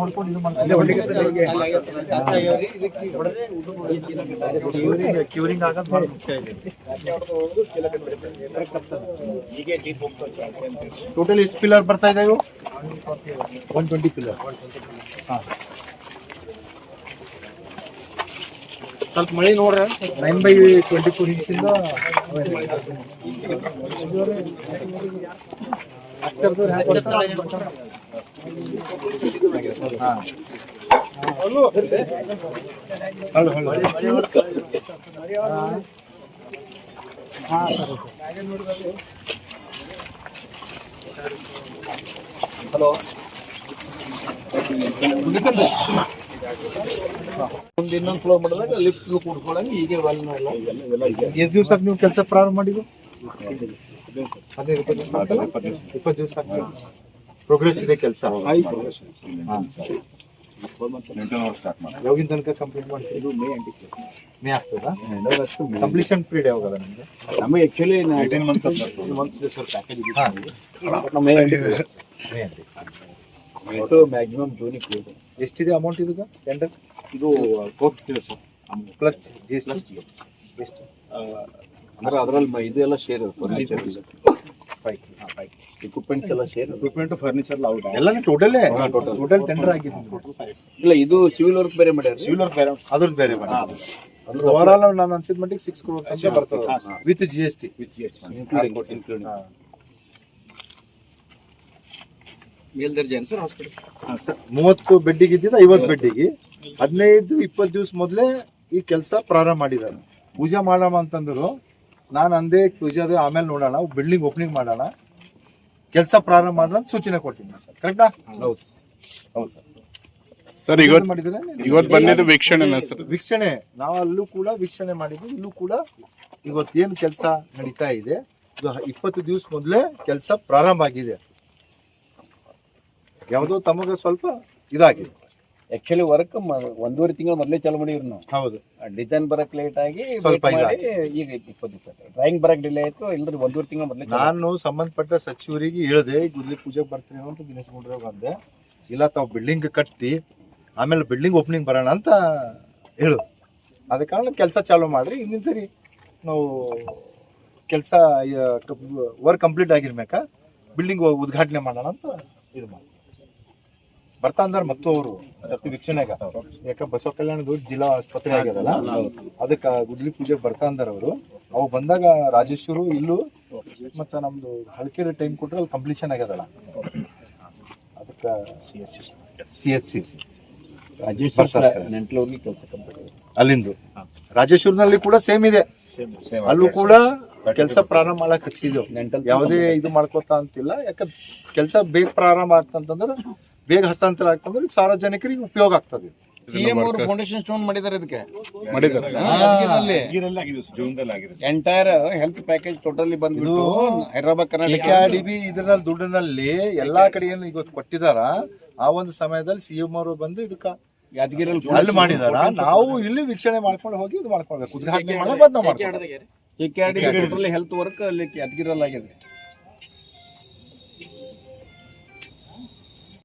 ಹೊಡ್ಕೊಂಡು ಇದು ಕ್ಯೂರಿಂಗ್ ಆಗೋದು ಬಹಳ ಮುಖ್ಯ ಇದೆ. ಟೋಟಲ್ ಎಷ್ಟು ಪಿಲ್ಲರ್ ಬರ್ತಾ ಇದೆ ಇವು? 120 ಪಿಲ್ಲರ್. ಹಾಂ, ಸ್ವಲ್ಪ ಮಳೆ ನೋಡ್ರಿ. 9/24 ಇಂಚಿಂದ ಹಲೋ, ಇನ್ನೊಂದು ಫ್ಲೋ ಮಾಡಿದಾಗ ಲಿಫ್ಟ್ ಕೂಡ್ಕೊಳ್ಳಂಗೆ ಈಗ ಎಷ್ಟು ದಿವಸ ನೀವು ಕೆಲಸ ಪ್ರಾರಂಭ ಮಾಡಿದ್ದು? 20 ದಿವಸ ಪ್ರೋಗ್ರೆಸ್ ಇದೆ ಕೆಲಸ. ಯಾವಾಗಿನ ತನಕ ಕಂಪ್ಲೀಟ್ ಮಾಡ್ತೀವಿ? ಮೇ ಆಗ್ತದ. ಕಂಪ್ಲೀಷನ್ ಪೀರಿಯಡ್ ಯಾವಾಗದ ನಿಮಗೆ? ನಮಗೆ ಆಕ್ಚುಲಿ 18 ಮಂತ್ಸ್ ಸರ್ ಪ್ಯಾಕೇಜ್ ಇದೆ. ಮ್ಯಾಕ್ಸಿಮಮ್ ಜೂನಿಗೆ ಎಷ್ಟಿದೆ ಅಮೌಂಟ್ ಇದು ಟೆಂಡರ್? ಇದು ಕೋರ್ಸ್ ಇದೆ ಸರ್, ಪ್ಲಸ್ GST ಎಷ್ಟು? ಅಂದ್ರೆ ಅದರಲ್ಲಿ ಇದೆಲ್ಲ ಶೇರ್ ಫರ್ನಿಚರ್, ಇಕ್ವಿಪ್ಮೆಂಟ್ಸ್ ಎಲ್ಲ ಶೇರ್, ಇಕ್ವಿಪ್ಮೆಂಟ್ ಫರ್ನಿಚರ್ ಎಲ್ಲ ಟೋಟಲ್ ಟೆಂಡರ್ ಆಗಿದೆ. ಇಲ್ಲ, ಇದು ಸಿವಿಲ್ ವರ್ಕ್ ಬೇರೆ ಮಾಡ್ಯಾರ. ಸಿವಿಲ್ ವರ್ಕ್ ಬೇರೆ, ಅದ್ರದ್ದು ಬೇರೆ ಮಾಡಿ. ಓವರ್ ಆಲ್ ನಾನು ಅನ್ಸಿದ ಮಟ್ಟಿಗೆ 6 crore ತನಕ ಬರ್ತದೆ ವಿತ್ GST ಇನ್ಕ್ಲೂಡಿಂಗ್. ಮೇಲ್ದರ್ಜೆ ಸರ್ ಹಾಸ್ಪಿಟಲ್ 30 ಬೆಡ್ಡಿಗೆ ಇದ್ದಿದ್ದು 50 ಬೆಡ್ಡಿಗೆ 15-20 ದಿವಸ ಮೊದಲೇ ಈ ಕೆಲಸ ಪ್ರಾರಂಭ ಮಾಡಿದ್ದಾರೆ. ಪೂಜೆ ಮಾಡೋಣ ಅಂತಂದ್ರು. ನಾನು ಅಂದೆ ಪೂಜಾದ ಆಮೇಲೆ ನೋಡೋಣ, ಬಿಲ್ಡಿಂಗ್ ಓಪನಿಂಗ್ ಮಾಡೋಣ, ಕೆಲಸ ಪ್ರಾರಂಭ ಮಾಡೋಣ ಅಂತ ಸೂಚನೆ ಕೊಟ್ಟಿದ್ದೀನಿ ಸರ್. ಕರೆಕ್ಟಾ? ಹೌದು ಸರ್. ಇವತ್ತು ಬಂದಿದ್ದು ವೀಕ್ಷಣೆ ನಾವು ಅಲ್ಲೂ ಕೂಡ ವೀಕ್ಷಣೆ ಮಾಡಿದ್ವಿ, ಇಲ್ಲೂ ಕೂಡ ಇವತ್ತು ಏನು ಕೆಲಸ ನಡೀತಾ ಇದೆ, 20 ದಿವಸ ಮೊದಲೇ ಕೆಲಸ ಪ್ರಾರಂಭ ಆಗಿದೆ. ಯಾವುದೋ ತಮಗೆ ಸ್ವಲ್ಪ ಇದಾಗಿದೆ. ಆಕ್ಚುಲಿ ವರ್ಕ್ 1.5 ತಿಂಗಳು ಮೊದಲೇ ಚಾಲು ಮಾಡಿವ್ರಿ ನಾವು. ಹೌದು, ಡಿಸೈನ್ ಬರಕ್ ಲೇಟ್ ಆಗಿ ಸ್ವಲ್ಪ ಈಗ 20 ದಿವಸ ಡ್ರಾಯಿಂಗ್ ಬರಕ್ ಡಿಲೇ ಆಯ್ತು. ಇಲ್ಲದ್ರೆ 1.5 ತಿಂಗಳು ಮೊದಲೇ ನಾನು ಸಂಬಂಧಪಟ್ಟ ಸಚಿವರಿಗೆ ಹೇಳಿದೆ, ಗುದ್ಲಿ ಪೂಜೆಗೆ ಬರ್ತೀನಿ ಅಂತ ದಿನೇಶ್ ಗುಂಡ್ರಾವ್ ಅಂದೆ. ಇಲ್ಲ, ತಾವು ಬಿಲ್ಡಿಂಗ್ ಕಟ್ಟಿ ಆಮೇಲೆ ಬಿಲ್ಡಿಂಗ್ ಓಪನಿಂಗ್ ಬರೋಣ ಅಂತ ಹೇಳು. ಅದ ಕಾರಣ ಕೆಲಸ ಚಾಲೂ ಮಾಡ್ರಿ. ಇನ್ನೊಂದು ಸರಿ ನಾವು ಕೆಲಸ ವರ್ಕ್ ಕಂಪ್ಲೀಟ್ ಆಗಿರ್ಬೇಕಾ ಬಿಲ್ಡಿಂಗ್ ಉದ್ಘಾಟನೆ ಮಾಡೋಣ ಅಂತ ಇದು ಮಾಡಿ ಬರ್ತಾ ಅಂದಾರ. ಮತ್ತು ಅವರು ವೀಕ್ಷಣೆಗ ಯಾಕ ಬಸವ ಕಲ್ಯಾಣದ ಜಿಲ್ಲಾ ಆಸ್ಪತ್ರೆ ಆಗ್ಯದಲ್ಲ, ಅದಕ್ಕೆ ಗುದ್ಲಿ ಪೂಜೆಗೆ ಬರ್ತಾ ಅಂದಾರ ಅವರು. ಅವು ಬಂದಾಗ ರಾಜೇಶ್ವರು ಇಲ್ಲೂ ಮತ್ತು ನಮ್ದು ಹಳಕೆರೆ ಟೈಮ್ ಕೊಟ್ರೆ ಅಲ್ಲಿ ಕಂಪ್ಲೀಷನ್ ಆಗ್ಯದಲ್ಲ, ಅದಕ್ಕೆ CHC ಅಲ್ಲಿಂದು ರಾಜೇಶ್ವರ್ನಲ್ಲಿ ಕೂಡ ಸೇಮ್ ಇದೆ. ಅಲ್ಲೂ ಕೂಡ ಕೆಲಸ ಪ್ರಾರಂಭ ಮಾಡಕ್ ಹಚ್ಚಿದೇವು. ಯಾವುದೇ ಇದು ಮಾಡ್ಕೋತಾ ಅಂತಿಲ್ಲ. ಯಾಕಂದ್ರೆ ಕೆಲಸ ಬೇಗ ಪ್ರಾರಂಭ ಆಗ್ತಂತಂದ್ರೆ, ಬೇಗ ಹಸ್ತಾಂತರ ಆಗ್ತಂದ್ರೆ ಸಾರ್ವಜನಿಕರಿಗೆ ಉಪಯೋಗ ಆಗ್ತದೆ. ಸಿಎಂ ಅವರು ಫೌಂಡೇಶನ್ ಸ್ಟೋನ್ ಮಾಡಿದ್ದಾರೆ. ಇದಕ್ಕೆ ಎಂಟೈರ್ ಹೆಲ್ತ್ ಪ್ಯಾಕೇಜ್ ಟೋಟಲಿ ಬಂದ್ಬಿಟ್ಟು ಹೈದರಾಬಾದ್ ಕರ್ನಾಟಕ KKRDB ಇದರಲ್ಲಿ ದುಡ್ಡಿನಲ್ಲಿ ಎಲ್ಲಾ ಕಡೆ ಏನು ಇವತ್ತು ಕೊಟ್ಟಿದಾರ. ಆ ಒಂದು ಸಮಯದಲ್ಲಿ CM ಅವರು ಬಂದು ಇದಕ್ಕ ಯಾದಗಿರಲ್ಲಿ ಅಲ್ಲಿ ಮಾಡಿದಾರ. ನಾವು ಇಲ್ಲಿ ವೀಕ್ಷಣೆ ಮಾಡ್ಕೊಂಡು ಹೋಗಿ ಇದು ಮಾಡ್ಕೊಳ್ಬೇಕು, ಉದ್ಘಾಟನೆ ಮಾಡಿ ಬಂದ್ ನಾವು ಮಾಡ್ತೀವಿ. KKRDB ಹೆಲ್ತ್ ವರ್ಕ್ ಅಲ್ಲಿ ಯಾದಗಿರಲ್ಲಿ ಆಗಿದೆ.